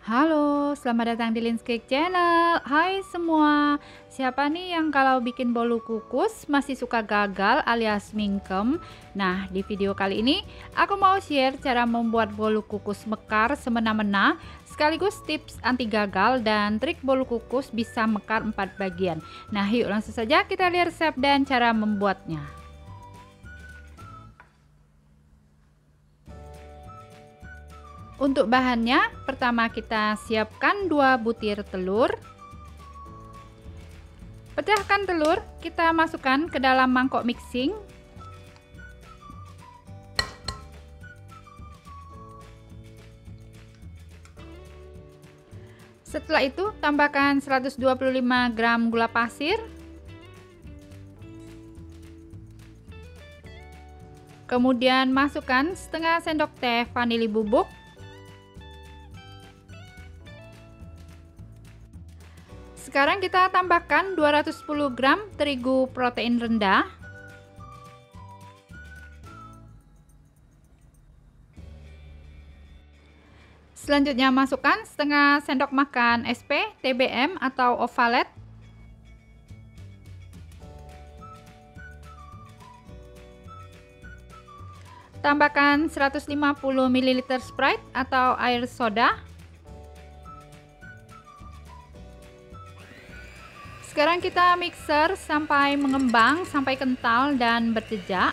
Halo, selamat datang di Linscake Channel. Hai semua, siapa nih yang kalau bikin bolu kukus masih suka gagal alias mingkem? Nah, di video kali ini aku mau share cara membuat bolu kukus mekar semena-mena, sekaligus tips anti gagal dan trik bolu kukus bisa mekar 4 bagian. Nah, yuk langsung saja kita lihat resep dan cara membuatnya. Untuk bahannya, pertama kita siapkan 2 butir telur. Pecahkan telur, kita masukkan ke dalam mangkok mixing. Setelah itu, tambahkan 125 gram gula pasir. Kemudian masukkan setengah sendok teh vanili bubuk. Sekarang kita tambahkan 210 gram terigu protein rendah. Selanjutnya masukkan setengah sendok makan SP, TBM atau ovalet. Tambahkan 150 ml Sprite atau air soda. Sekarang kita mixer sampai mengembang, sampai kental dan berjejak.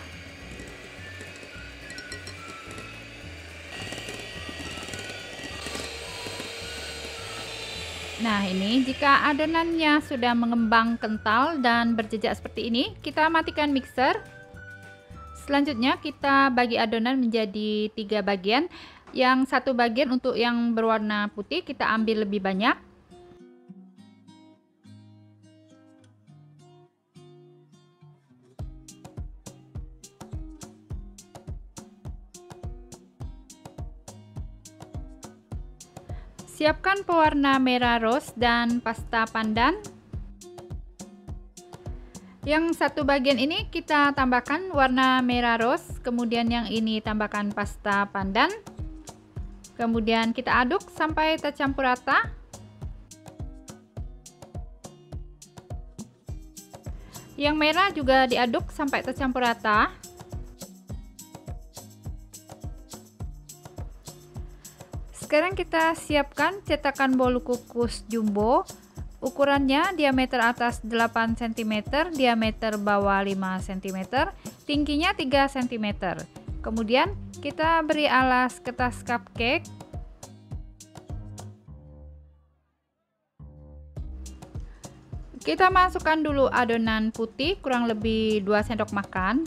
Nah, ini jika adonannya sudah mengembang kental dan berjejak seperti ini, kita matikan mixer. Selanjutnya kita bagi adonan menjadi 3 bagian. Yang satu bagian untuk yang berwarna putih kita ambil lebih banyak. Siapkan pewarna merah rose dan pasta pandan. Yang satu bagian ini kita tambahkan warna merah rose, kemudian yang ini tambahkan pasta pandan. Kemudian kita aduk sampai tercampur rata. Yang merah juga diaduk sampai tercampur rata. Sekarang kita siapkan cetakan bolu kukus jumbo. Ukurannya diameter atas 8 cm, diameter bawah 5 cm, tingginya 3 cm. Kemudian kita beri alas kertas cupcake. Kita masukkan dulu adonan putih kurang lebih 2 sendok makan.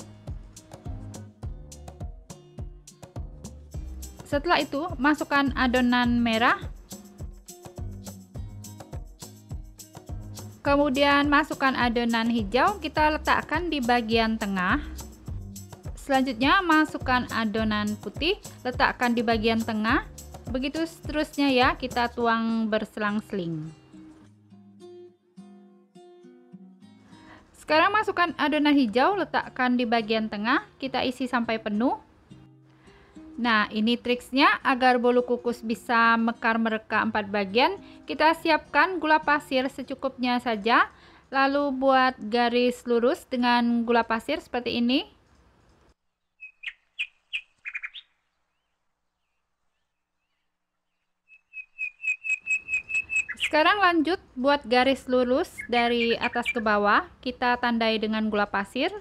Setelah itu, masukkan adonan merah. Kemudian masukkan adonan hijau, kita letakkan di bagian tengah. Selanjutnya, masukkan adonan putih, letakkan di bagian tengah. Begitu seterusnya ya, kita tuang berselang-seling. Sekarang masukkan adonan hijau, letakkan di bagian tengah, kita isi sampai penuh. Nah, ini triksnya agar bolu kukus bisa mekar mereka 4 bagian. Kita siapkan gula pasir secukupnya saja, lalu buat garis lurus dengan gula pasir seperti ini. Sekarang lanjut buat garis lurus dari atas ke bawah, kita tandai dengan gula pasir.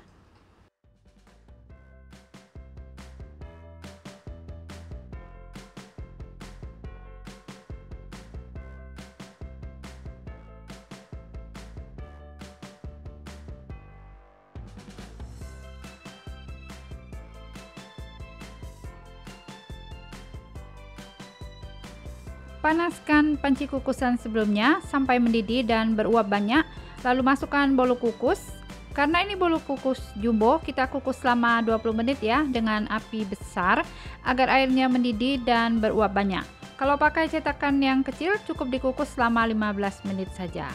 Panaskan panci kukusan sebelumnya sampai mendidih dan beruap banyak, lalu masukkan bolu kukus. Karena ini bolu kukus jumbo, kita kukus selama 20 menit ya dengan api besar agar airnya mendidih dan beruap banyak. Kalau pakai cetakan yang kecil cukup dikukus selama 15 menit saja.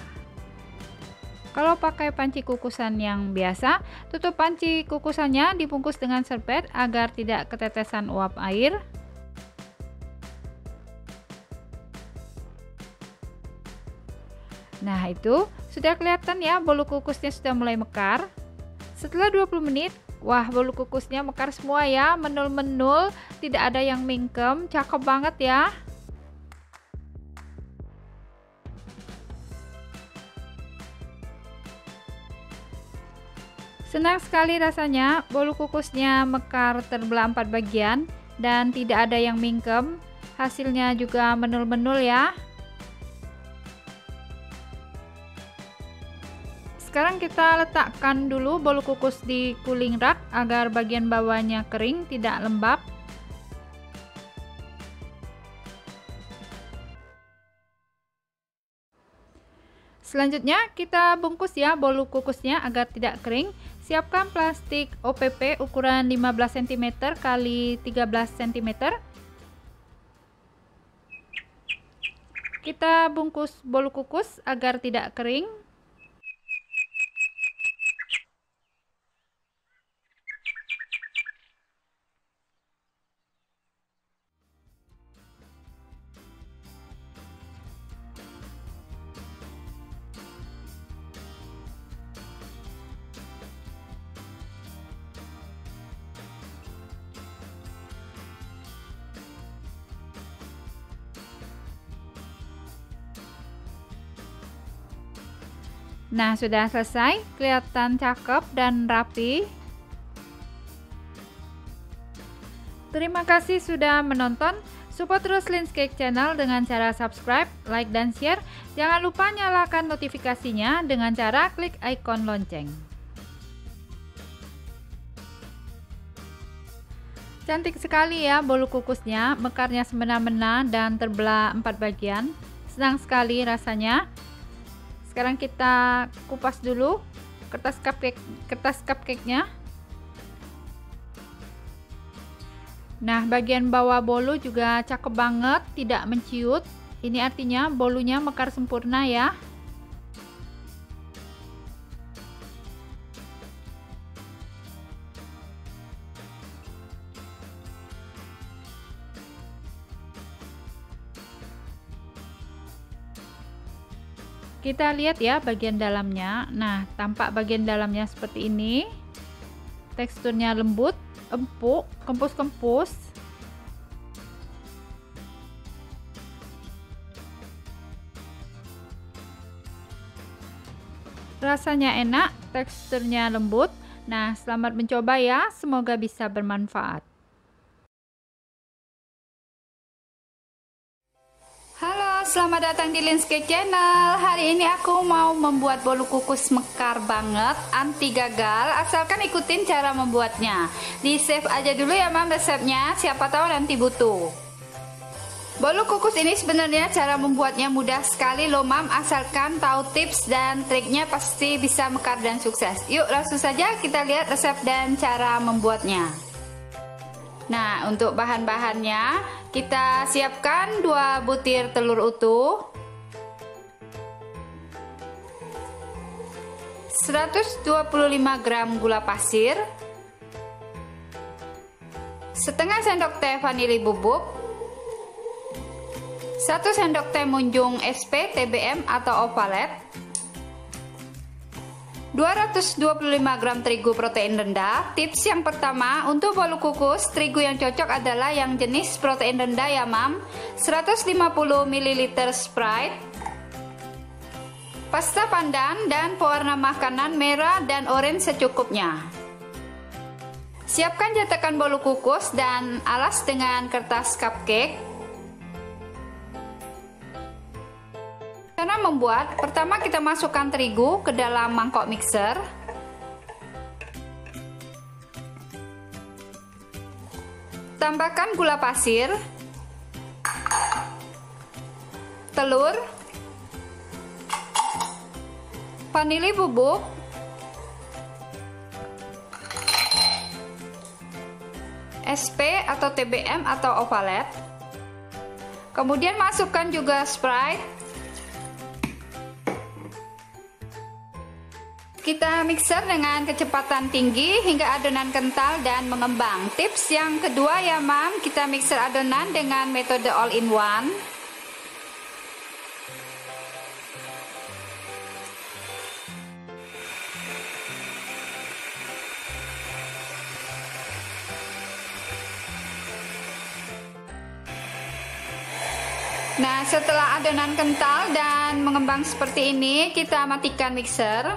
Kalau pakai panci kukusan yang biasa, tutup panci kukusannya, dibungkus dengan serbet agar tidak ketetesan uap air. Nah, itu sudah kelihatan ya, bolu kukusnya sudah mulai mekar. Setelah 20 menit, wah, bolu kukusnya mekar semua ya, menul-menul, tidak ada yang mingkem, cakep banget ya. Senang sekali rasanya, bolu kukusnya mekar terbelah 4 bagian dan tidak ada yang mingkem. Hasilnya juga menul-menul ya. Sekarang kita letakkan dulu bolu kukus di cooling rack agar bagian bawahnya kering, tidak lembab. Selanjutnya kita bungkus ya bolu kukusnya agar tidak kering. Siapkan plastik OPP ukuran 15 cm x 13 cm. Kita bungkus bolu kukus agar tidak kering. Nah, sudah selesai, kelihatan cakep dan rapi. Terima kasih sudah menonton. Support terus Linscake Channel dengan cara subscribe, like, dan share. Jangan lupa nyalakan notifikasinya dengan cara klik ikon lonceng. Cantik sekali ya bolu kukusnya, mekarnya semena-mena dan terbelah 4 bagian. Senang sekali rasanya. Sekarang kita kupas dulu kertas cupcake-nya. Nah, bagian bawah bolu juga cakep banget, tidak menciut. Ini artinya bolunya mekar sempurna ya. Kita lihat ya bagian dalamnya. Nah, tampak bagian dalamnya seperti ini. Teksturnya lembut, empuk, kempus-kempus. Rasanya enak, teksturnya lembut. Nah, selamat mencoba ya. Semoga bisa bermanfaat. Halo, selamat datang di Linscake Channel. Hari ini aku mau membuat bolu kukus mekar banget, anti gagal, asalkan ikutin cara membuatnya. Di save aja dulu ya mam resepnya, siapa tahu nanti butuh. Bolu kukus ini sebenarnya cara membuatnya mudah sekali loh mam, asalkan tahu tips dan triknya pasti bisa mekar dan sukses. Yuk langsung saja kita lihat resep dan cara membuatnya. Nah, untuk bahan-bahannya kita siapkan 2 butir telur utuh, 125 gram gula pasir, setengah sendok teh vanili bubuk, 1 sendok teh munjung SP, TBM atau ovalet, 225 gram terigu protein rendah. Tips yang pertama, untuk bolu kukus, terigu yang cocok adalah yang jenis protein rendah ya mam. 150 ml Sprite, pasta pandan dan pewarna makanan merah dan oranye secukupnya. Siapkan cetakan bolu kukus dan alas dengan kertas cupcake. Cara membuat, pertama kita masukkan terigu ke dalam mangkok mixer. Tambahkan gula pasir, telur, vanili bubuk, SP atau TBM atau ovalet. Kemudian masukkan juga Sprite. Kita mixer dengan kecepatan tinggi hingga adonan kental dan mengembang. Tips yang kedua ya mam, kita mixer adonan dengan metode all in one. Nah, setelah adonan kental dan mengembang seperti ini, kita matikan mixer.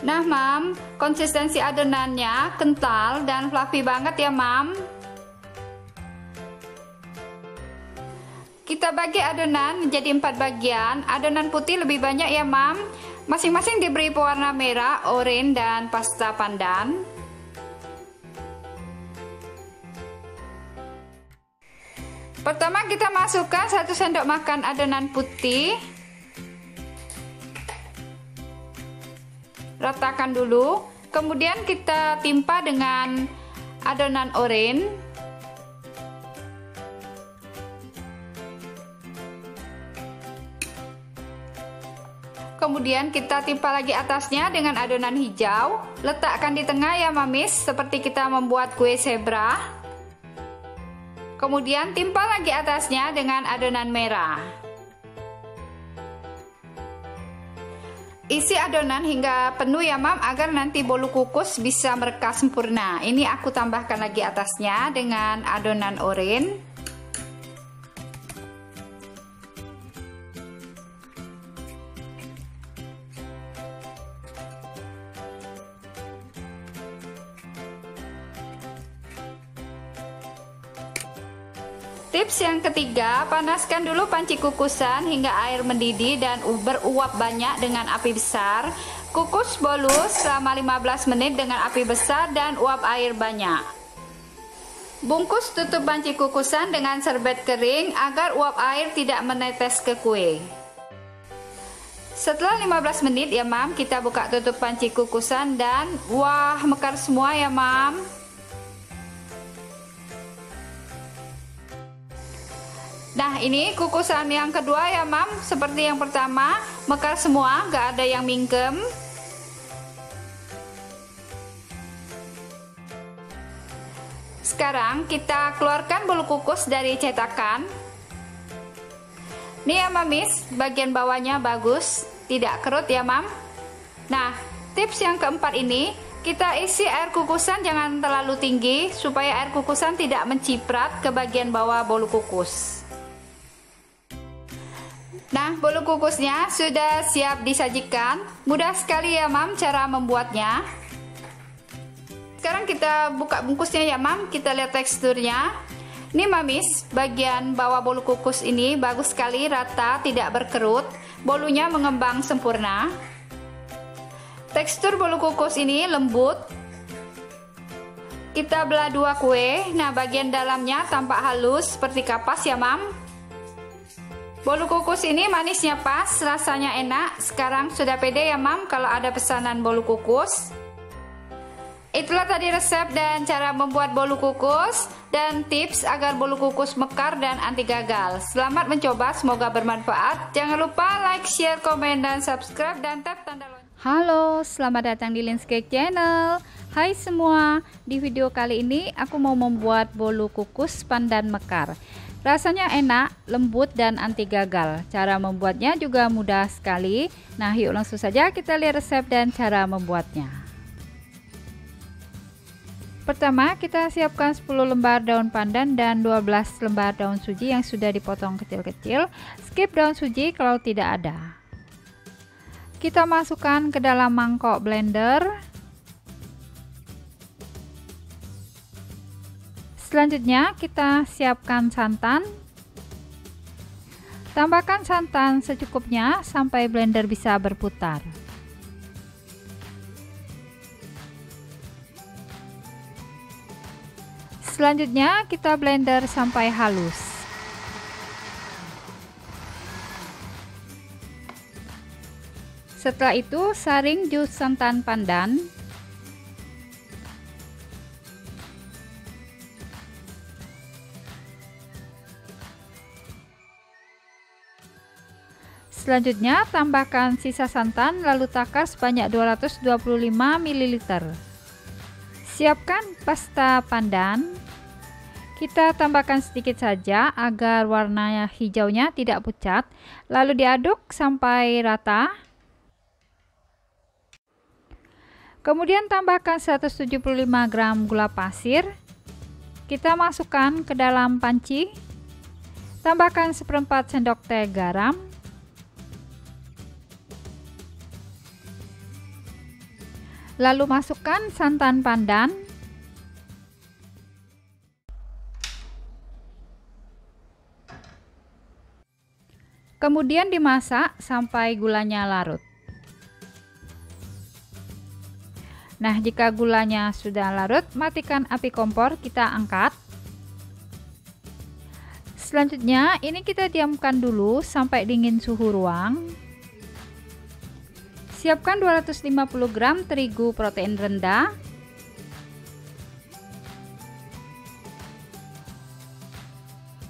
Nah, Mam, konsistensi adonannya kental dan fluffy banget ya, Mam. Kita bagi adonan menjadi 4 bagian. Adonan putih lebih banyak ya, Mam. Masing-masing diberi pewarna merah, oranye, dan pasta pandan. Pertama kita masukkan 1 sendok makan adonan putih. Ratakan dulu. Kemudian kita timpa dengan adonan oranye. Kemudian kita timpa lagi atasnya dengan adonan hijau. Letakkan di tengah ya mamis, seperti kita membuat kue zebra. Kemudian timpa lagi atasnya dengan adonan merah. Isi adonan hingga penuh ya Mam, agar nanti bolu kukus bisa merekah sempurna. Ini aku tambahkan lagi atasnya dengan adonan oranye. Tips yang ketiga, panaskan dulu panci kukusan hingga air mendidih dan beruap banyak dengan api besar. Kukus bolu selama 15 menit dengan api besar dan uap air banyak. Bungkus tutup panci kukusan dengan serbet kering agar uap air tidak menetes ke kue. Setelah 15 menit ya Mam, kita buka tutup panci kukusan dan wah, mekar semua ya Mam. Nah, ini kukusan yang kedua ya Mam, seperti yang pertama, mekar semua, gak ada yang mingkem. Sekarang kita keluarkan bolu kukus dari cetakan. Nih ya Mamis, bagian bawahnya bagus, tidak kerut ya Mam. Nah, tips yang keempat ini, kita isi air kukusan jangan terlalu tinggi supaya air kukusan tidak menciprat ke bagian bawah bolu kukus. Nah, bolu kukusnya sudah siap disajikan. Mudah sekali ya Mam cara membuatnya. Sekarang kita buka bungkusnya ya Mam, kita lihat teksturnya. Ini Mamis, bagian bawah bolu kukus ini bagus sekali, rata, tidak berkerut. Bolunya mengembang sempurna. Tekstur bolu kukus ini lembut. Kita belah dua kue. Nah, bagian dalamnya tampak halus seperti kapas ya Mam. Bolu kukus ini manisnya pas, rasanya enak. Sekarang sudah pede ya Mam kalau ada pesanan bolu kukus. Itulah tadi resep dan cara membuat bolu kukus dan tips agar bolu kukus mekar dan anti gagal. Selamat mencoba, semoga bermanfaat. Jangan lupa like, share, komen, dan subscribe dan tap tanda lonceng. Halo, selamat datang di Lin's Cake Channel. Hai semua, di video kali ini aku mau membuat bolu kukus pandan mekar. Rasanya enak, lembut, dan anti gagal. Cara membuatnya juga mudah sekali. Nah, yuk langsung saja kita lihat resep dan cara membuatnya. Pertama, kita siapkan 10 lembar daun pandan dan 12 lembar daun suji yang sudah dipotong kecil-kecil. Skip daun suji kalau tidak ada. Kita masukkan ke dalam mangkok blender. Selanjutnya kita siapkan santan. Tambahkan santan secukupnya sampai blender bisa berputar. Selanjutnya kita blender sampai halus. Setelah itu saring jus santan pandan. Selanjutnya tambahkan sisa santan lalu takar sebanyak 225 ml. Siapkan pasta pandan. Kita tambahkan sedikit saja agar warna hijaunya tidak pucat. Lalu diaduk sampai rata. Kemudian tambahkan 175 gram gula pasir. kita masukkan ke dalam panci. Tambahkan 1/4 sendok teh garam. Lalu masukkan santan pandan. Kemudian dimasak sampai gulanya larut. Nah, jika gulanya sudah larut, matikan api kompor, kita angkat. Selanjutnya, ini kita diamkan dulu sampai dingin suhu ruang. Siapkan 250 gram terigu protein rendah.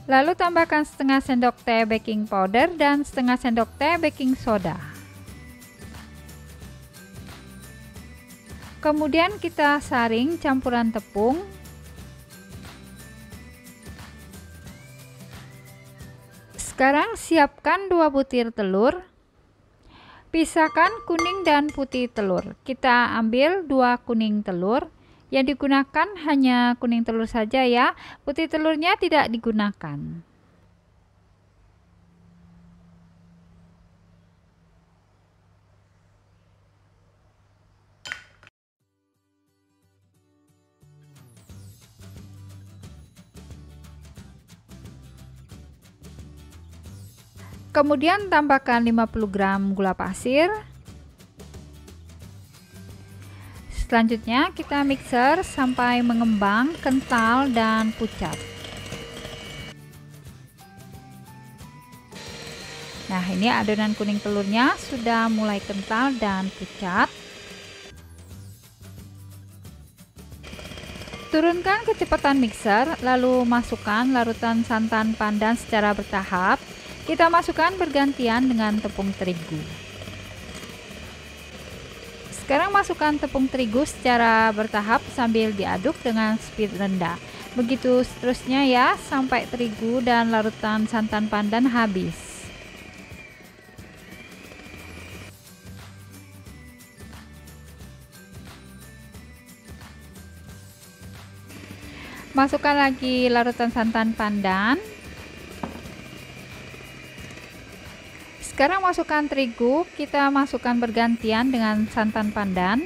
Lalu tambahkan setengah sendok teh baking powder dan setengah sendok teh baking soda. Kemudian kita saring campuran tepung. Sekarang siapkan 2 butir telur. Pisahkan kuning dan putih telur. Kita ambil 2 kuning telur. Yang digunakan hanya kuning telur saja ya. Putih telurnya tidak digunakan. Kemudian tambahkan 50 gram gula pasir. Selanjutnya kita mixer sampai mengembang, kental, dan pucat. Nah, ini adonan kuning telurnya sudah mulai kental dan pucat. Turunkan kecepatan mixer, lalu masukkan larutan santan pandan secara bertahap. Kita masukkan bergantian dengan tepung terigu. Sekarang masukkan tepung terigu secara bertahap sambil diaduk dengan speed rendah. Begitu seterusnya ya, sampai terigu dan larutan santan pandan habis. Masukkan lagi larutan santan pandan. Sekarang masukkan terigu, kita masukkan bergantian dengan santan pandan.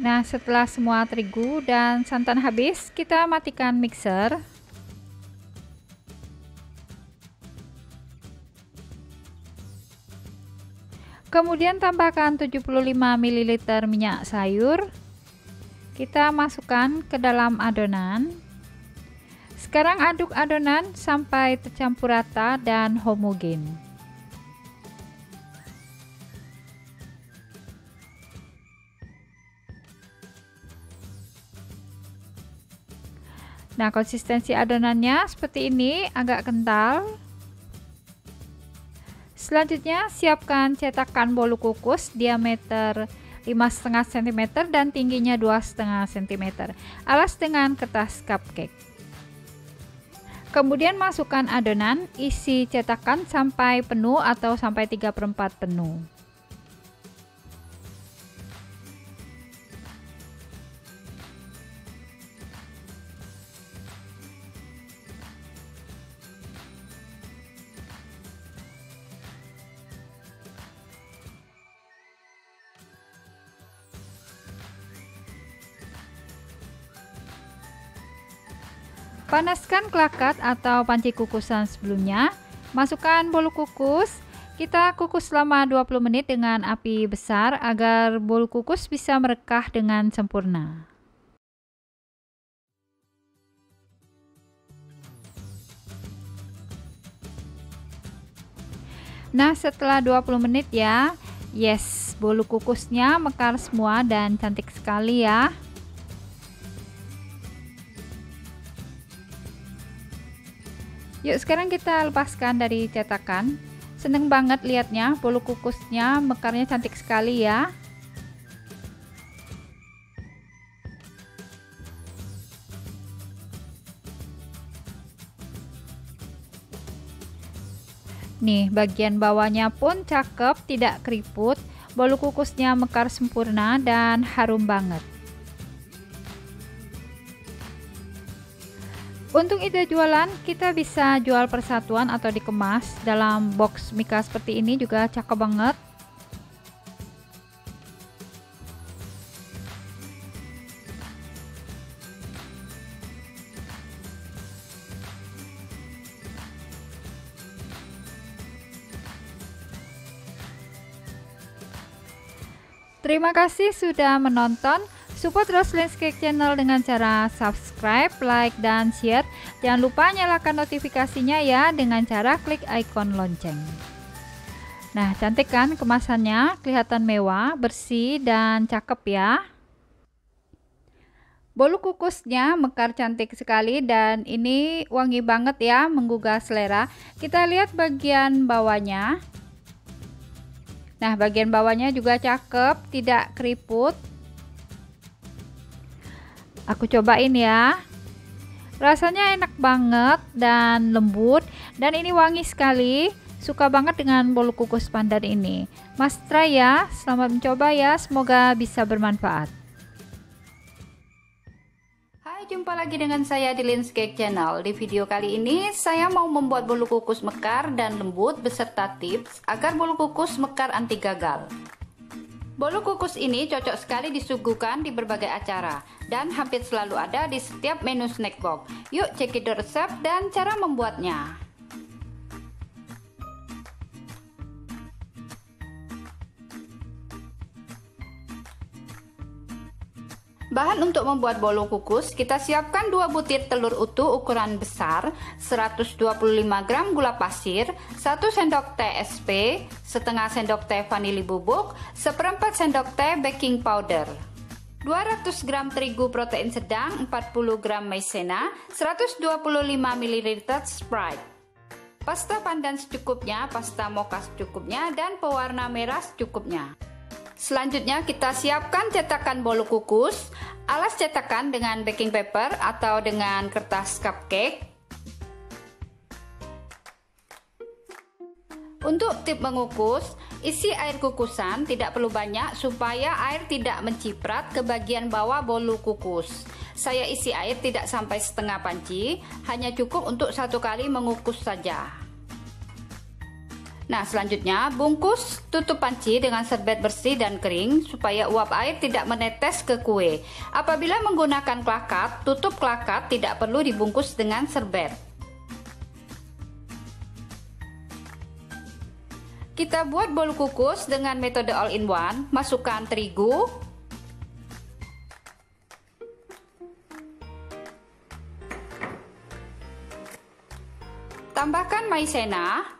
Nah, setelah semua terigu dan santan habis, kita matikan mixer. Kemudian tambahkan 75 ml minyak sayur. Kita masukkan ke dalam adonan. Sekarang aduk adonan sampai tercampur rata dan homogen. Nah, konsistensi adonannya seperti ini, agak kental. Selanjutnya, siapkan cetakan bolu kukus diameter 5,5 cm dan tingginya 2,5 cm. Alas dengan kertas cupcake. Kemudian masukkan adonan, isi cetakan sampai penuh atau sampai 3/4 penuh. Panaskan klakat atau panci kukusan sebelumnya. Masukkan bolu kukus. Kita kukus selama 20 menit dengan api besar agar bolu kukus bisa merekah dengan sempurna. Nah, setelah 20 menit ya. Yes, bolu kukusnya mekar semua dan cantik sekali ya. Yuk, sekarang kita lepaskan dari cetakan. Seneng banget lihatnya, bolu kukusnya mekarnya cantik sekali ya. Nih, bagian bawahnya pun cakep, tidak keriput. Bolu kukusnya mekar sempurna dan harum banget. Untuk ide jualan, kita bisa jual persatuan atau dikemas dalam box mika seperti ini, juga cakep banget. Terima kasih sudah menonton. Support Roslyn's Cake Channel dengan cara subscribe, like, dan share. Jangan lupa nyalakan notifikasinya ya dengan cara klik icon lonceng. Nah, cantik kan kemasannya? Kelihatan mewah, bersih, dan cakep ya. Bolu kukusnya mekar cantik sekali dan ini wangi banget ya, menggugah selera. Kita lihat bagian bawahnya. Nah, bagian bawahnya juga cakep, tidak keriput. Aku cobain ya. Rasanya enak banget dan lembut, dan ini wangi sekali. Suka banget dengan bolu kukus pandan ini. Mas try ya, selamat mencoba ya, semoga bisa bermanfaat. Hai, jumpa lagi dengan saya di Lynn's Cake Channel. Di video kali ini saya mau membuat bolu kukus mekar dan lembut beserta tips agar bolu kukus mekar anti gagal. Bolu kukus ini cocok sekali disuguhkan di berbagai acara dan hampir selalu ada di setiap menu snack box. Yuk cekidot resep dan cara membuatnya. Bahan untuk membuat bolu kukus, kita siapkan 2 butir telur utuh ukuran besar, 125 gram gula pasir, 1 sendok teh SP, setengah sendok teh vanili bubuk, 1/4 sendok teh baking powder, 200 gram terigu protein sedang, 40 gram maizena, 125 ml Sprite, pasta pandan secukupnya, pasta mocha secukupnya, dan pewarna merah secukupnya. Selanjutnya kita siapkan cetakan bolu kukus. Alas cetakan dengan baking paper atau dengan kertas cupcake. Untuk tip mengukus, isi air kukusan tidak perlu banyak supaya air tidak menciprat ke bagian bawah bolu kukus. Saya isi air tidak sampai setengah panci, hanya cukup untuk 1 kali mengukus saja. Nah, selanjutnya bungkus tutup panci dengan serbet bersih dan kering supaya uap air tidak menetes ke kue. Apabila menggunakan klakat, tutup klakat tidak perlu dibungkus dengan serbet. Kita buat bolu kukus dengan metode all in one. Masukkan terigu, tambahkan maizena,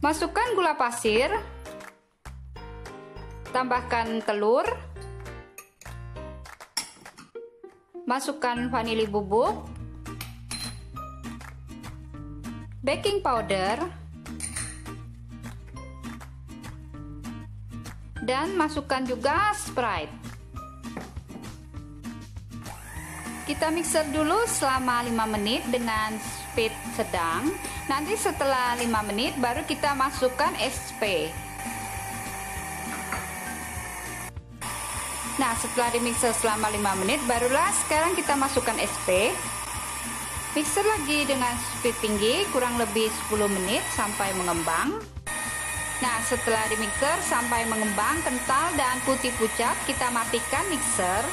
masukkan gula pasir, tambahkan telur, masukkan vanili bubuk, baking powder, dan masukkan juga Sprite. Kita mixer dulu selama 5 menit dengan speed sedang. Nanti setelah 5 menit baru kita masukkan SP. Nah, setelah dimixer selama 5 menit barulah sekarang kita masukkan SP. Mixer lagi dengan speed tinggi kurang lebih 10 menit sampai mengembang. Nah, setelah dimixer sampai mengembang kental dan putih pucat, kita matikan mixer.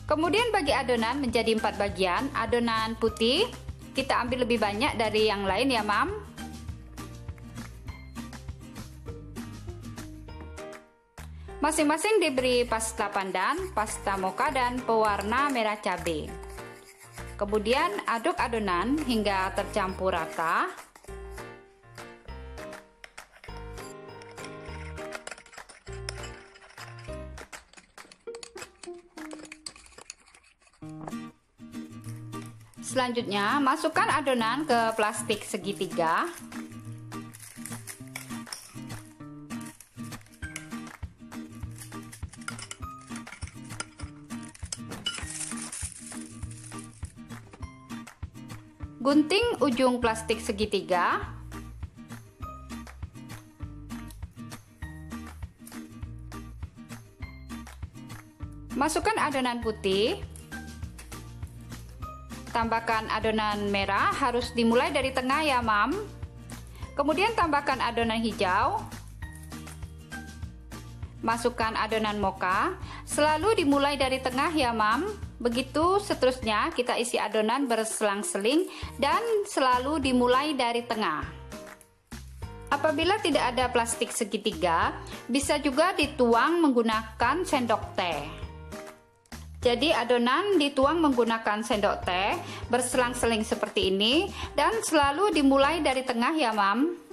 Kemudian bagi adonan menjadi 4 bagian. Adonan putih kita ambil lebih banyak dari yang lain ya, Mam. Masing-masing diberi pasta pandan, pasta mocha, dan pewarna merah cabai. Kemudian aduk adonan hingga tercampur rata. Selanjutnya, masukkan adonan ke plastik segitiga. Gunting ujung plastik segitiga. Masukkan adonan putih. Tambahkan adonan merah, harus dimulai dari tengah ya, Mam. Kemudian tambahkan adonan hijau. Masukkan adonan mocha. Selalu dimulai dari tengah ya, Mam. Begitu seterusnya kita isi adonan berselang-seling dan selalu dimulai dari tengah. Apabila tidak ada plastik segitiga, bisa juga dituang menggunakan sendok teh. Jadi adonan dituang menggunakan sendok teh berselang-seling seperti ini dan selalu dimulai dari tengah ya, Mam.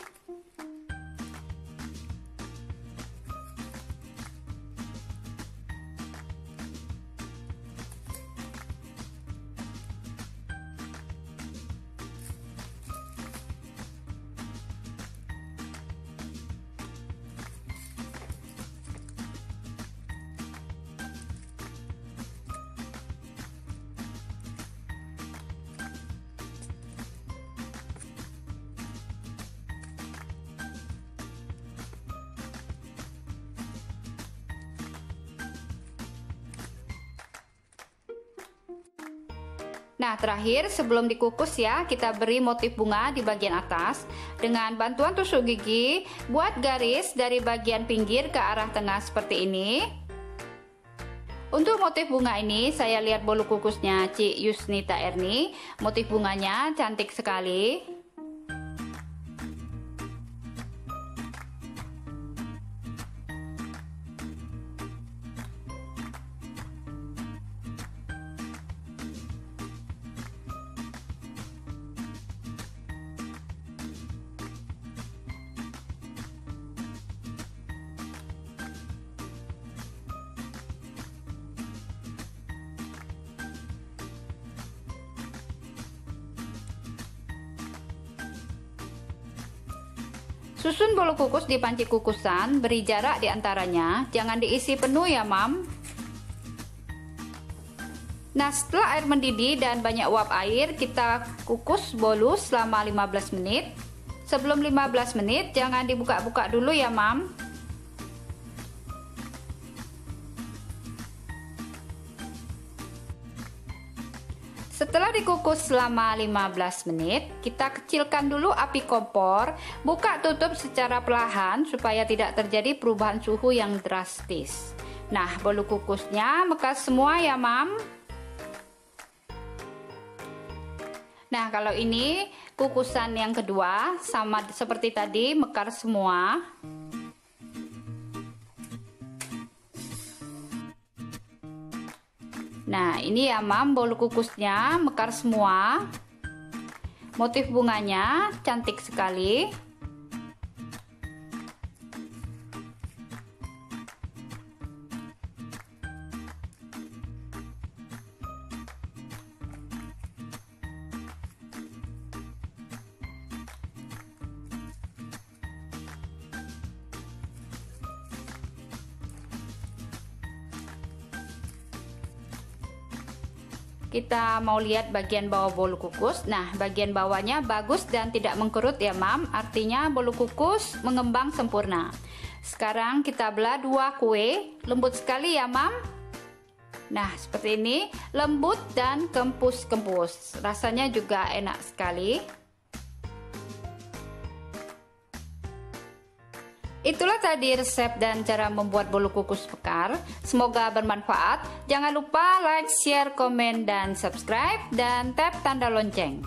Nah, terakhir sebelum dikukus ya, kita beri motif bunga di bagian atas. Dengan bantuan tusuk gigi, buat garis dari bagian pinggir ke arah tengah seperti ini. Untuk motif bunga ini, saya lihat bolu kukusnya Ci Yusnita Erni. Motif bunganya cantik sekali. Susun bolu kukus di panci kukusan, beri jarak di antaranya, jangan diisi penuh ya, Mam. Nah, setelah air mendidih dan banyak uap air, kita kukus bolu selama 15 menit. Sebelum 15 menit, jangan dibuka-buka dulu ya, Mam. Setelah dikukus selama 15 menit, kita kecilkan dulu api kompor, buka tutup secara perlahan supaya tidak terjadi perubahan suhu yang drastis. Nah, bolu kukusnya mekar semua ya, Mam. Nah, kalau ini kukusan yang kedua, sama seperti tadi, mekar semua. Nah, ini ya, Mam, bolu kukusnya mekar semua. Motif bunganya cantik sekali. Kita mau lihat bagian bawah bolu kukus. Nah, bagian bawahnya bagus dan tidak mengkerut ya, Mam. Artinya bolu kukus mengembang sempurna. Sekarang kita belah dua kue. Lembut sekali ya, Mam. Nah, seperti ini. Lembut dan kempus-kempus. Rasanya juga enak sekali. Itulah tadi resep dan cara membuat bolu kukus mekar. Semoga bermanfaat. Jangan lupa like, share, komen, dan subscribe, dan tap tanda lonceng.